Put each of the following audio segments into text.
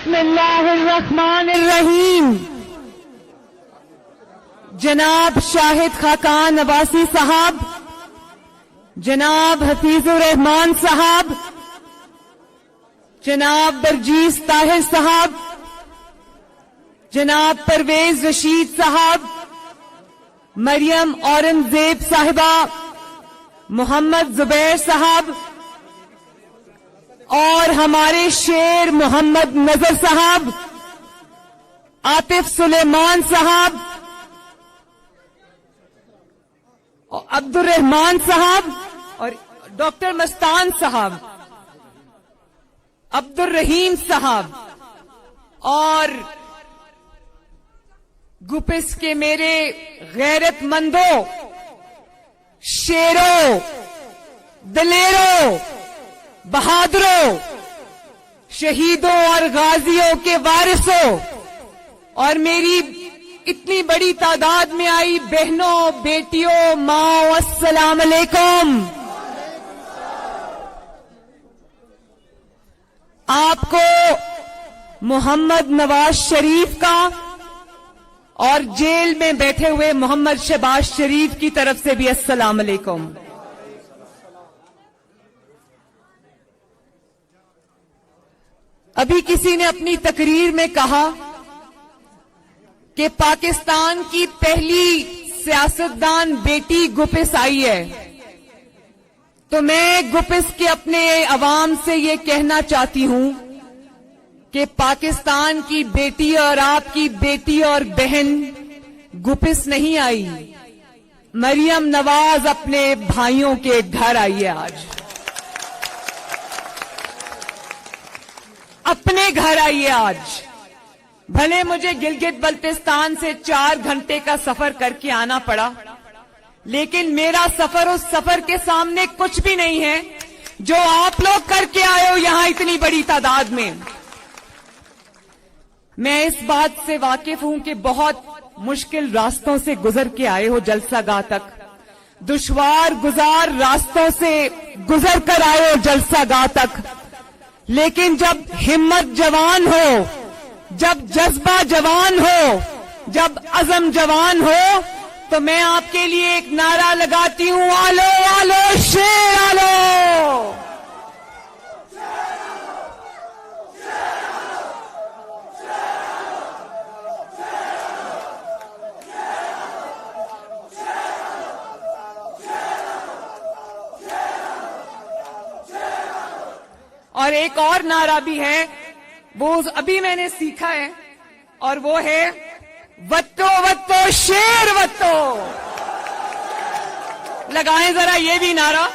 بسم اللہ الرحمن الرحیم. جناب شاہد خاقان عباسی صاحب، جناب حفیظ الرحمان صاحب، جناب برجیز طاہر صاحب، جناب پرویز رشید صاحب، مریم اورنگزیب صاحبہ، محمد زبیر صاحب اور ہمارے شیر محمد نذر صاحب، عاطف سلیمان صاحب، عبد الرحمان صاحب اور ڈاکٹر مستان صاحب، عبد الرحیم صاحب اور گپس کے میرے غیرت مندوں، شیروں، دلیروں، بہادروں، شہیدوں اور غازیوں کے وارثوں اور میری اتنی بڑی تعداد میں آئی بہنوں، بیٹیوں، ماں، السلام علیکم. آپ کو محمد نواز شریف کا اور جیل میں بیٹھے ہوئے محمد شہباز شریف کی طرف سے بھی السلام علیکم. ابھی کسی نے اپنی تقریر میں کہا کہ پاکستان کی پہلی سیاستدان بیٹی گپس آئی ہے، تو میں گپس کے اپنے عوام سے یہ کہنا چاہتی ہوں کہ پاکستان کی بیٹی اور آپ کی بیٹی اور بہن گپس نہیں آئی، مریم نواز اپنے بھائیوں کے گھر آئی ہے. آج اپنے گھر آئیے. آج بھلے مجھے گلگت بلتستان سے 4 گھنٹے کا سفر کر کے آنا پڑا، لیکن میرا سفر اس سفر کے سامنے کچھ بھی نہیں ہے جو آپ لوگ کر کے آئے ہو یہاں اتنی بڑی تعداد میں. میں اس بات سے واقف ہوں کہ بہت مشکل راستوں سے گزر کے آئے ہو جلسہ گاہ تک، دشوار گزار راستوں سے گزر کر آئے ہو جلسہ گاہ تک، لیکن جب ہمت جوان ہو، جب جذبہ جوان ہو، جب عزم جوان ہو، تو میں آپ کے لیے ایک نعرہ لگاتی ہوں، آلو آلو شیر آلو. اور ایک اور نعرہ بھی ہے، وہ ابھی میں نے سیکھا ہے، اور وہ ہے وتو وتو شیر وتو. لگائیں ذرا یہ بھی نعرہ.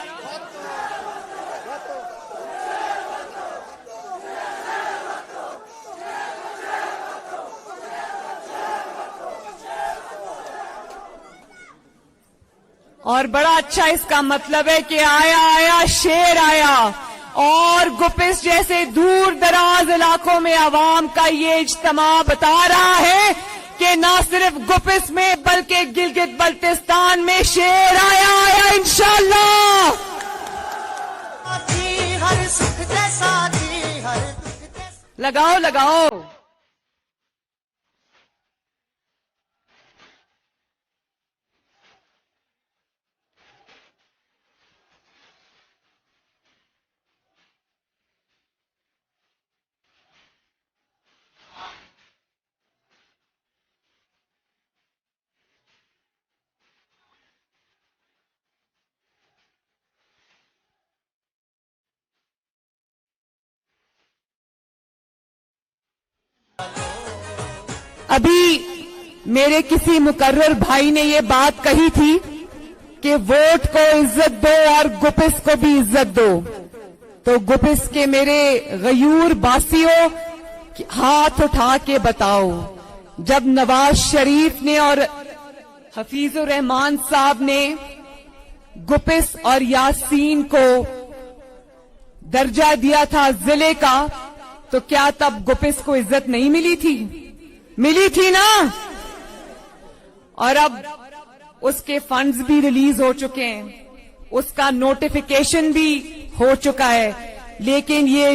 اور بڑا اچھا اس کا مطلب ہے کہ آیا آیا شیر آیا. اور گپس جیسے دور دراز علاقوں میں عوام کا یہ اجتماع بتا رہا ہے کہ نہ صرف گپس میں بلکہ گلگت بلتستان میں شیر آیا آیا انشاءاللہ. لگاؤ لگاؤ. ابھی میرے کسی مقرر بھائی نے یہ بات کہی تھی کہ ووٹ کو عزت دو اور گپس کو بھی عزت دو. تو گپس کے میرے غیور باسیوں ہاتھ اٹھا کے بتاؤ، جب نواز شریف نے اور حفیظ الرحمان صاحب نے گپس اور یاسین کو درجہ دیا تھا ضلع کا، تو کیا تب گپس کو عزت نہیں ملی تھی؟ ملی تھی نا. اور اب اس کے فنڈز بھی ریلیز ہو چکے ہیں، اس کا نوٹیفیکیشن بھی ہو چکا ہے، لیکن یہ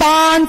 5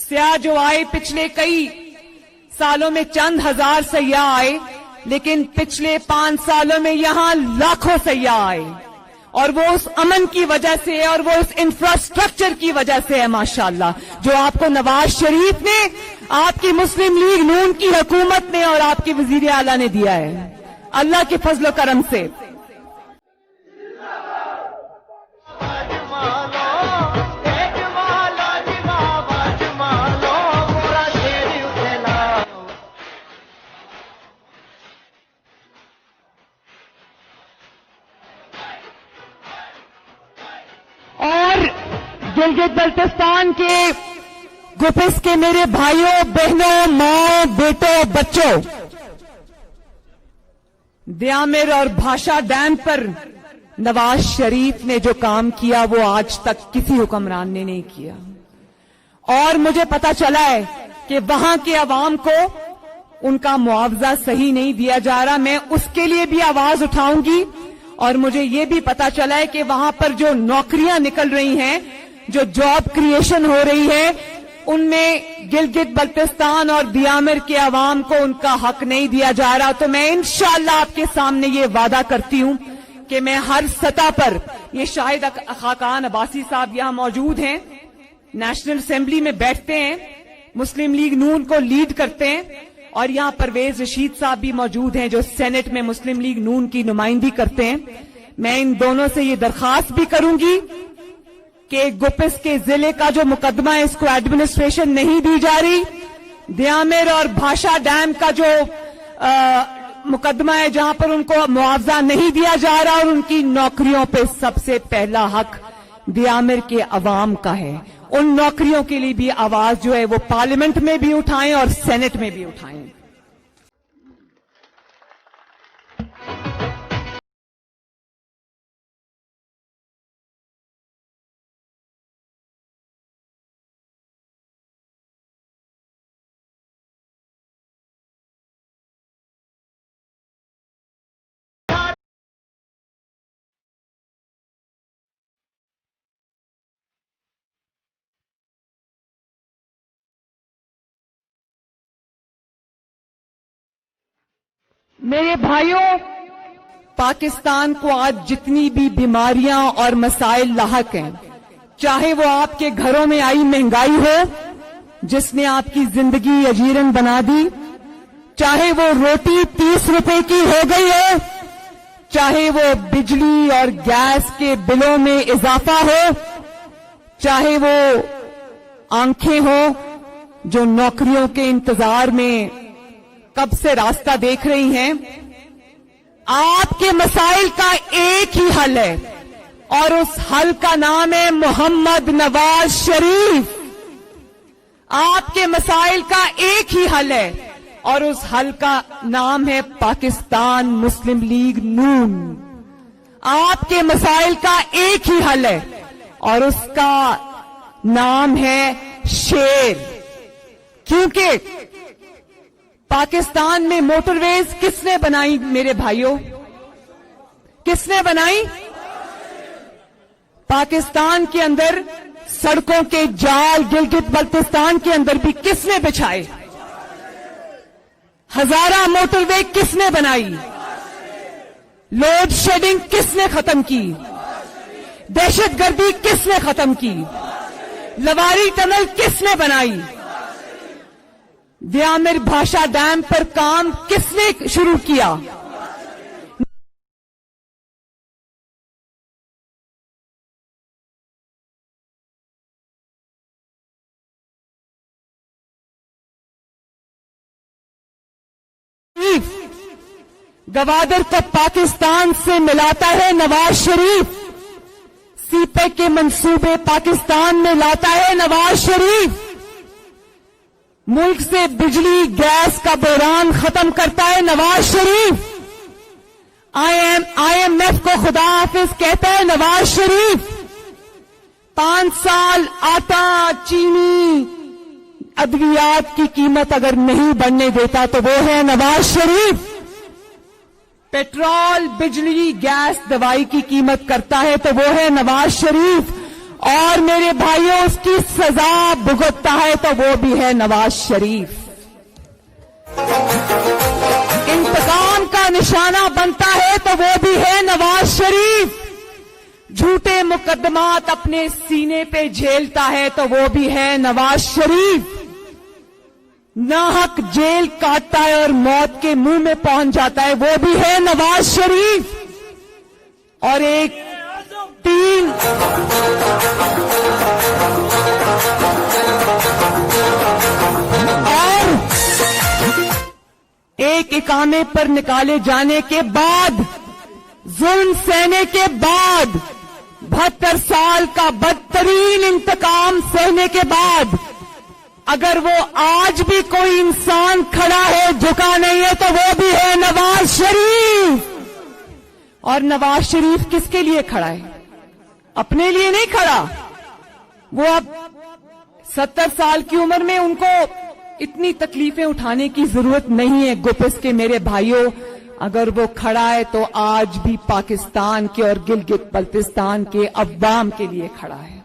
سیاح جو آئے پچھلے کئی سالوں میں چند ہزار سیاح آئے، لیکن پچھلے 5 سالوں میں یہاں لاکھوں سیاح آئے، اور وہ اس امن کی وجہ سے اور وہ اس انفراسٹرکچر کی وجہ سے ہے ماشاءاللہ، جو آپ کو نواز شریف نے، آپ کی مسلم لیگ نون کی حکومت نے اور آپ کی وزیر اعلیٰ نے دیا ہے، اللہ کے فضل و کرم سے۔ اور گلگت بلتستان کے گپس کے میرے بھائیوں، بہنوں، ماں، بیٹوں، بچوں، دیامر اور بھاشا ڈیم پر نواز شریف نے جو کام کیا وہ آج تک کسی حکمران نے نہیں کیا، اور مجھے پتا چلا ہے کہ وہاں کے عوام کو ان کا معاوضہ صحیح نہیں دیا جا رہا۔ میں اس کے لیے بھی آواز اٹھاؤں گی، اور مجھے یہ بھی پتا چلا ہے کہ وہاں پر جو نوکریاں نکل رہی ہیں، جو جاب کریشن ہو رہی ہے، ان میں گلگت بلتستان اور دیامر کے عوام کو ان کا حق نہیں دیا جا رہا۔ تو میں انشاءاللہ آپ کے سامنے یہ وعدہ کرتی ہوں کہ میں ہر سطح پر، یہ شاہد خاقان عباسی صاحب یہاں موجود ہیں، نیشنل اسمبلی میں بیٹھتے ہیں، مسلم لیگ نون کو لیڈ کرتے ہیں، اور یہاں پرویز رشید صاحب بھی موجود ہیں جو سینٹ میں مسلم لیگ نون کی نمائندگی کرتے ہیں۔ میں ان دونوں سے یہ درخواست بھی کروں گی کہ گپس کے ضلع کا جو مقدمہ ہے اس کو ایڈمنسٹریشن نہیں دی جا رہی، دیامر اور بھاشا ڈیم کا جو مقدمہ ہے جہاں پر ان کو معاوضہ نہیں دیا جا رہا، اور ان کی نوکریوں پہ سب سے پہلا حق دیامر کے عوام کا ہے، ان نوکریوں کے لیے بھی آواز جو ہے وہ پارلیمنٹ میں بھی اٹھائیں اور سینٹ میں بھی اٹھائیں۔ میرے بھائیوں، پاکستان کو آج جتنی بھی بیماریاں اور مسائل لاحق ہیں، چاہے وہ آپ کے گھروں میں آئی مہنگائی ہو جس نے آپ کی زندگی اجیرن بنا دی، چاہے وہ روٹی 30 روپے کی ہو گئی ہو، چاہے وہ بجلی اور گیس کے بلوں میں اضافہ ہو، چاہے وہ آنکھیں ہوں جو نوکریوں کے انتظار میں کب سے راستہ دیکھ رہی ہیں، آپ کے مسائل کا ایک ہی حل ہے، اور اس حل کا نام ہے محمد نواز شریف۔ آپ کے مسائل کا ایک ہی حل ہے، اور اس حل کا نام ہے پاکستان مسلم لیگ نون۔ آپ کے مسائل کا ایک ہی حل ہے، اور اس کا نام ہے شیر۔ کیونکہ پاکستان میں موٹر ویز کس نے بنائی میرے بھائیوں؟ کس نے بنائی؟ پاکستان کے اندر سڑکوں کے جال گلگت بلتستان کے اندر بھی کس نے بچھائے؟ ہزارہ موٹر وے کس نے بنائی؟ لوڈ شیڈنگ کس نے ختم کی؟ دہشت گردی کس نے ختم کی؟ لواری ٹنل کس نے بنائی؟ دیامر بھاشا ڈیم پر کام کس نے شروع کیا؟ گوادر کو پاکستان سے ملاتا ہے نواز شریف، سی پیک کے منصوبے پاکستان میں لاتا ہے نواز شریف، ملک سے بجلی گیس کا بحران ختم کرتا ہے Nawaz Sharif, I am F کو خدا حافظ کہتا ہے نواز شریف، 5 سال آٹا چینی ادویات کی قیمت اگر نہیں بڑھنے دیتا تو وہ ہے نواز شریف، پیٹرول بجلی گیس دوائی کی قیمت کرتا ہے تو وہ ہے نواز شریف، اور میرے بھائیوں اس کی سزا بھگتتا ہے تو وہ بھی ہے نواز شریف. انتقام کا نشانہ بنتا ہے تو وہ بھی ہے نواز شریف. جھوٹے مقدمات اپنے سینے پہ جھیلتا ہے تو وہ بھی ہے نواز شریف. ناحق جیل کاٹتا ہے اور موت کے منہ میں پہنچ جاتا ہے وہ بھی ہے نواز شریف. اور ایک اقامے پر نکالے جانے کے بعد، ظلم سہنے کے بعد، 72 سال کا بدترین انتقام سہنے کے بعد، اگر وہ آج بھی کوئی انسان کھڑا ہے، جھکا نہیں ہے، تو وہ بھی ہے نواز شریف. اور نواز شریف کس کے لیے کھڑا ہے؟ اپنے لیے نہیں کھڑا. وہ اب 70 سال کی عمر میں ان کو اتنی تکلیفیں اٹھانے کی ضرورت نہیں ہے. گپس کے میرے بھائیوں، اگر وہ کھڑا ہے تو آج بھی پاکستان کے اور گلگت بلتستان کے عوام کے لیے کھڑا ہے.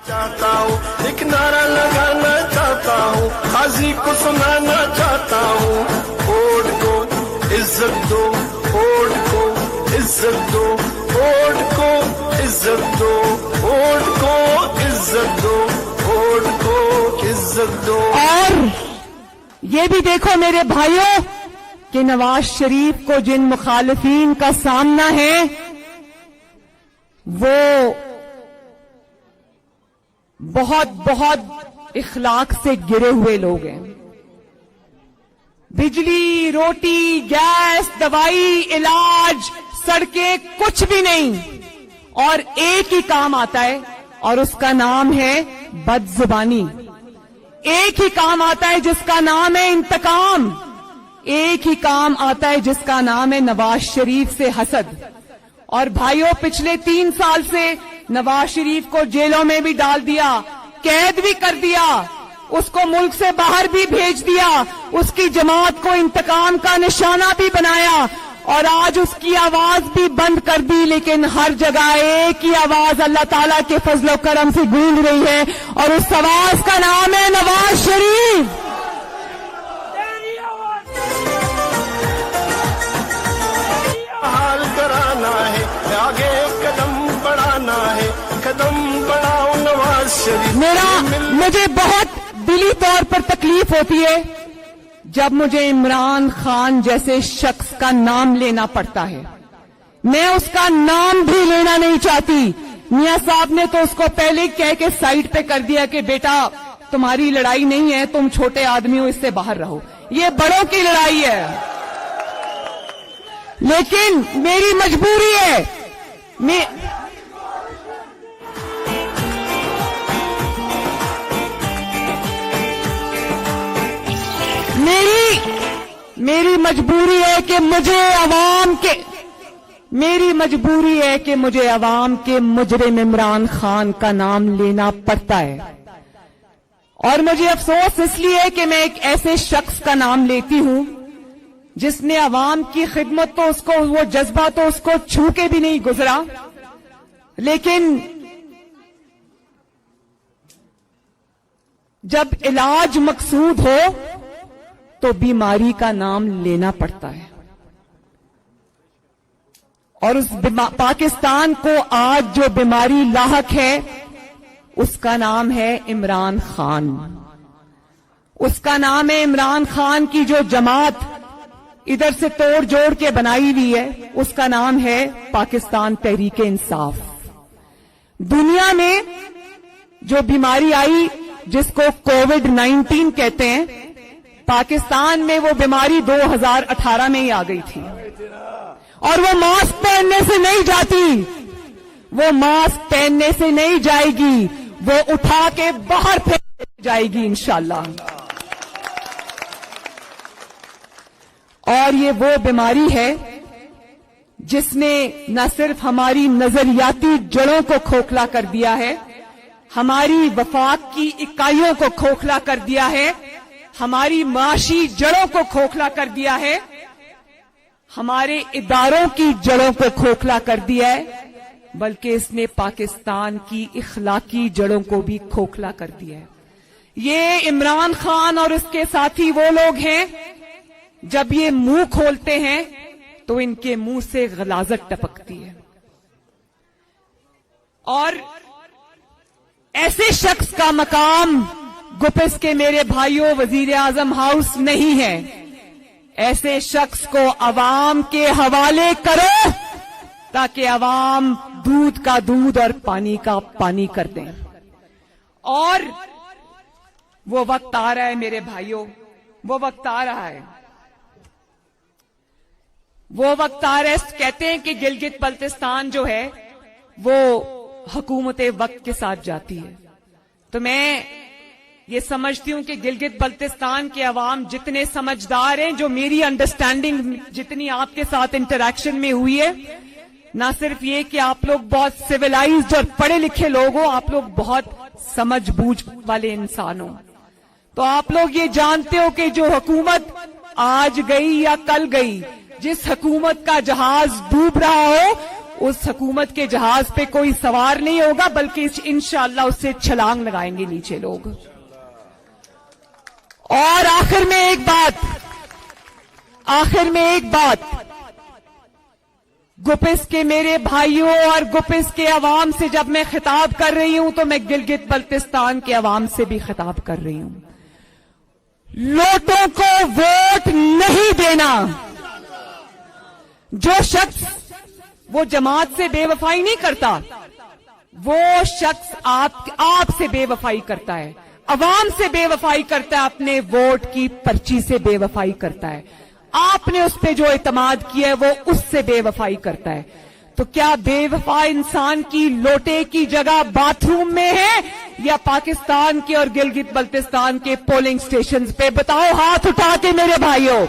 چاہتا ہوں ایک نعرہ لگانا چاہتا ہوں، قاضی کو سنانا چاہتا ہوں، ووٹ کو عزت دو، ووٹ کو عزت دو، ووٹ کو عزت دو، ووٹ کو عزت دو، ووٹ کو عزت دو. اور یہ بھی دیکھو میرے بھائیوں کہ نواز شریف کو جن مخالفین کا سامنا ہے وہ بہت اخلاق سے گرے ہوئے لوگ ہیں. بجلی، روٹی، گیس، دوائی، علاج، سڑکیں کچھ بھی نہیں. اور ایک ہی کام آتا ہے اور اس کا نام ہے بد زبانی. ایک ہی کام آتا ہے جس کا نام ہے انتقام. ایک ہی کام آتا ہے جس کا نام ہے نواز شریف سے حسد. اور بھائیوں، پچھلے 3 سال سے نواز شریف کو جیلوں میں بھی ڈال دیا، قید بھی کر دیا، اس کو ملک سے باہر بھی بھیج دیا، اس کی جماعت کو انتقام کا نشانہ بھی بنایا، اور آج اس کی آواز بھی بند کر دی. لیکن ہر جگہ ایک ہی آواز اللہ تعالیٰ کے فضل و کرم سے گونج رہی ہے، اور اس آواز کا نام ہے نواز شریف. حال کرانا ہے، آگے قدم بڑھانا ہے، قدم بڑھاؤ نواز شریف. مجھے بہت دلی طور پر تکلیف ہوتی ہے جب مجھے عمران خان جیسے شخص کا نام لینا پڑتا ہے. میں اس کا نام بھی لینا نہیں چاہتی. میاں صاحب نے تو اس کو پہلے کہہ کے سائڈ پہ کر دیا کہ بیٹا تمہاری لڑائی نہیں ہے، تم چھوٹے آدمی ہو، اس سے باہر رہو، یہ بڑوں کی لڑائی ہے. لیکن میری مجبوری ہے. میری مجبوری ہے کہ مجھے عوام کے مجرم عمران خان کا نام لینا پڑتا ہے. اور مجھے افسوس اس لیے کہ میں ایک ایسے شخص کا نام لیتی ہوں جس نے عوام کی خدمت تو اس کو، وہ جذبہ تو اس کو چھو کے بھی نہیں گزرا، لیکن جب علاج مقصود ہو تو بیماری کا نام لینا پڑتا ہے. اور اس پاکستان کو آج جو بیماری لاحق ہے اس کا نام ہے عمران خان. اس کا نام ہے عمران خان کی جو جماعت ادھر سے توڑ جوڑ کے بنائی ہوئی ہے، اس کا نام ہے پاکستان تحریک انصاف. دنیا میں جو بیماری آئی جس کو کووڈ-19 کہتے ہیں، پاکستان میں وہ بیماری 2018 میں ہی آ گئی تھی. اور وہ ماسک پہننے سے نہیں جاتی، وہ ماسک پہننے سے نہیں جائے گی، وہ اٹھا کے باہر پھینک جائے گی انشاءاللہ. اور یہ وہ بیماری ہے جس نے نہ صرف ہماری نظریاتی جڑوں کو کھوکھلا کر دیا ہے، ہماری وفاق کی اکائیوں کو کھوکھلا کر دیا ہے، ہماری معاشی جڑوں کو کھوکھلا کر دیا ہے، ہمارے اداروں کی جڑوں کو کھوکھلا کر دیا ہے، بلکہ اس نے پاکستان کی اخلاقی جڑوں کو بھی کھوکھلا کر دیا ہے. یہ عمران خان اور اس کے ساتھی وہ لوگ ہیں جب یہ منہ کھولتے ہیں تو ان کے منہ سے غلاظت ٹپکتی ہے. اور ایسے شخص کا مقام گپس کے میرے بھائیوں وزیر اعظم ہاؤس نہیں ہے. ایسے شخص کو عوام کے حوالے کرو تاکہ عوام دودھ کا دودھ اور پانی کا پانی کر دیں. اور وہ وقت آ رہا ہے میرے بھائیوں, وہ وقت آ رہا ہے, وہ وقت آ رہا ہے. کہتے ہیں کہ گلگت بلتستان جو ہے وہ حکومت وقت کے ساتھ جاتی ہے. تو میں یہ سمجھتی ہوں کہ گلگت بلتستان کے عوام جتنے سمجھدار ہیں, جو میری انڈرسٹینڈنگ جتنی آپ کے ساتھ انٹریکشن میں ہوئی ہے, نہ صرف یہ کہ آپ لوگ بہت سویلائزڈ اور پڑھے لکھے لوگ ہو, آپ لوگ بہت سمجھ بوجھ والے انسان ہو. تو آپ لوگ یہ جانتے ہو کہ جو حکومت آج گئی یا کل گئی, جس حکومت کا جہاز ڈوب رہا ہو اس حکومت کے جہاز پہ کوئی سوار نہیں ہوگا, بلکہ انشاءاللہ اس سے چھلانگ لگائیں گے نیچے لوگ. اور آخر میں ایک بات گپس کے میرے بھائیوں اور گپس کے عوام سے جب میں خطاب کر رہی ہوں تو میں گلگت بلتستان کے عوام سے بھی خطاب کر رہی ہوں. لوٹوں کو ووٹ نہیں دینا. جو شخص وہ جماعت سے بے وفائی نہیں کرتا, وہ شخص آپ سے بے وفائی کرتا ہے, عوام سے بے وفائی کرتا ہے, اپنے ووٹ کی پرچی سے بے وفائی کرتا ہے. آپ نے اس پہ جو اعتماد کیا ہے وہ اس سے بے وفائی کرتا ہے. تو کیا بے وفا انسان کی لوٹے کی جگہ باتھ روم میں ہے یا پاکستان کے اور گلگت بلتستان کے پولنگ سٹیشنز پہ؟ بتاؤ ہاتھ اٹھا کے میرے بھائیوں.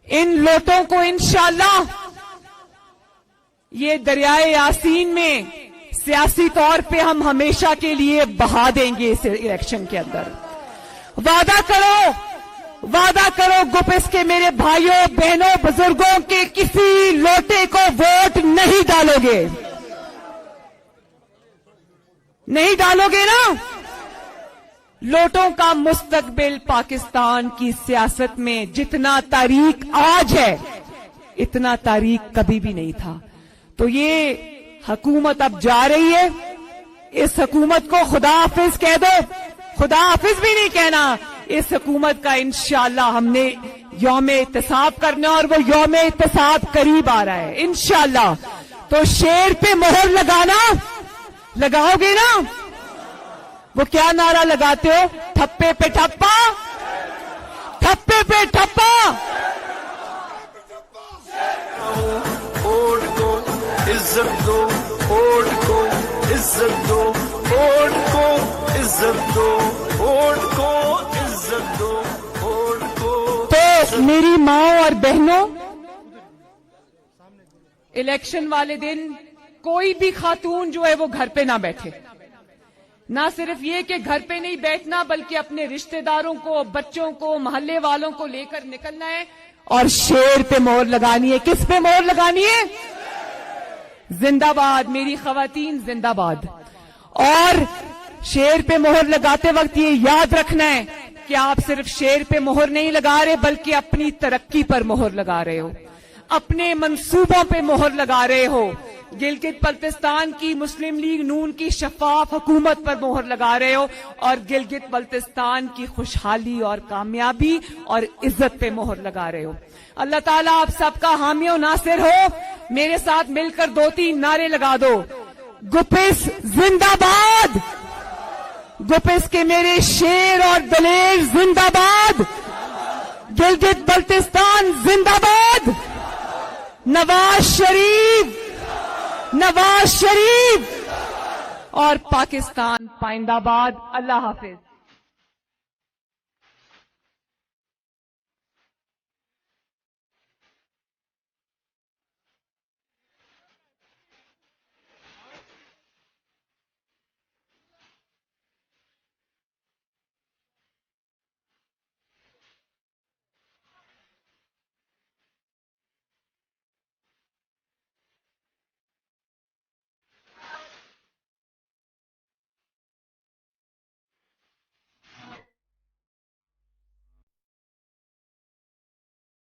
ان لوٹوں کو انشاءاللہ یہ دریائے یاسین میں سیاسی طور پہ ہم ہمیشہ کے لیے بہا دیں گے. اس الیکشن کے اندر وعدہ کرو گپس کے میرے بھائیوں بہنوں بزرگوں کے کسی لوٹے کو ووٹ نہیں ڈالو گے. نہیں ڈالو گے نا؟ لوٹوں کا مستقبل پاکستان کی سیاست میں جتنا تاریک آج ہے اتنا تاریک کبھی بھی نہیں تھا. تو یہ حکومت اب جا رہی ہے, اس حکومت کو خدا حافظ کہہ دو. خدا حافظ بھی نہیں کہنا, اس حکومت کا انشاءاللہ ہم نے یوم احتساب کرنا, اور وہ یوم احتساب قریب آ رہا ہے انشاءاللہ. تو شیر پہ مہر لگاؤ گے نا؟ وہ کیا نعرہ لگاتے ہو؟ ٹھپے پہ ٹھپا, ٹھپے پہ ٹھپا. ووٹ کو عزت دو, ووٹ کو عزت دو, ووٹ کو عزت دو, ووٹ کو عزت دو, ووٹ کو. تو میری ماں اور بہنوں, الیکشن والے دن کوئی بھی خاتون جو ہے وہ گھر پہ نہ بیٹھے. نہ صرف یہ کہ گھر پہ نہیں بیٹھنا, بلکہ اپنے رشتہ داروں کو, بچوں کو, محلے والوں کو لے کر نکلنا ہے اور شیر پہ مہر لگانی ہے. کس پہ مہر لگانی ہے؟ زندہ باد میری خواتین, زندہ باد. اور شیر پہ مہر لگاتے وقت یہ یاد رکھنا ہے کہ آپ صرف شیر پہ مہر نہیں لگا رہے, بلکہ اپنی ترقی پر مہر لگا رہے ہو, اپنے منصوبوں پہ مہر لگا رہے ہو, گلگت بلتستان کی مسلم لیگ نون کی شفاف حکومت پر مہر لگا رہے ہو, اور گلگت بلتستان کی خوشحالی اور کامیابی اور عزت پہ مہر لگا رہے ہو. اللہ تعالیٰ آپ سب کا حامی و ناصر ہو. میرے ساتھ مل کر 2-3 نعرے لگا دو. گپس زندہ باد, گپس کے میرے شیر اور دلیر زندہ باد, گلگت بلتستان زندہ باد, نواز شریف اور پاکستان پائندہ باد. اللہ حافظ.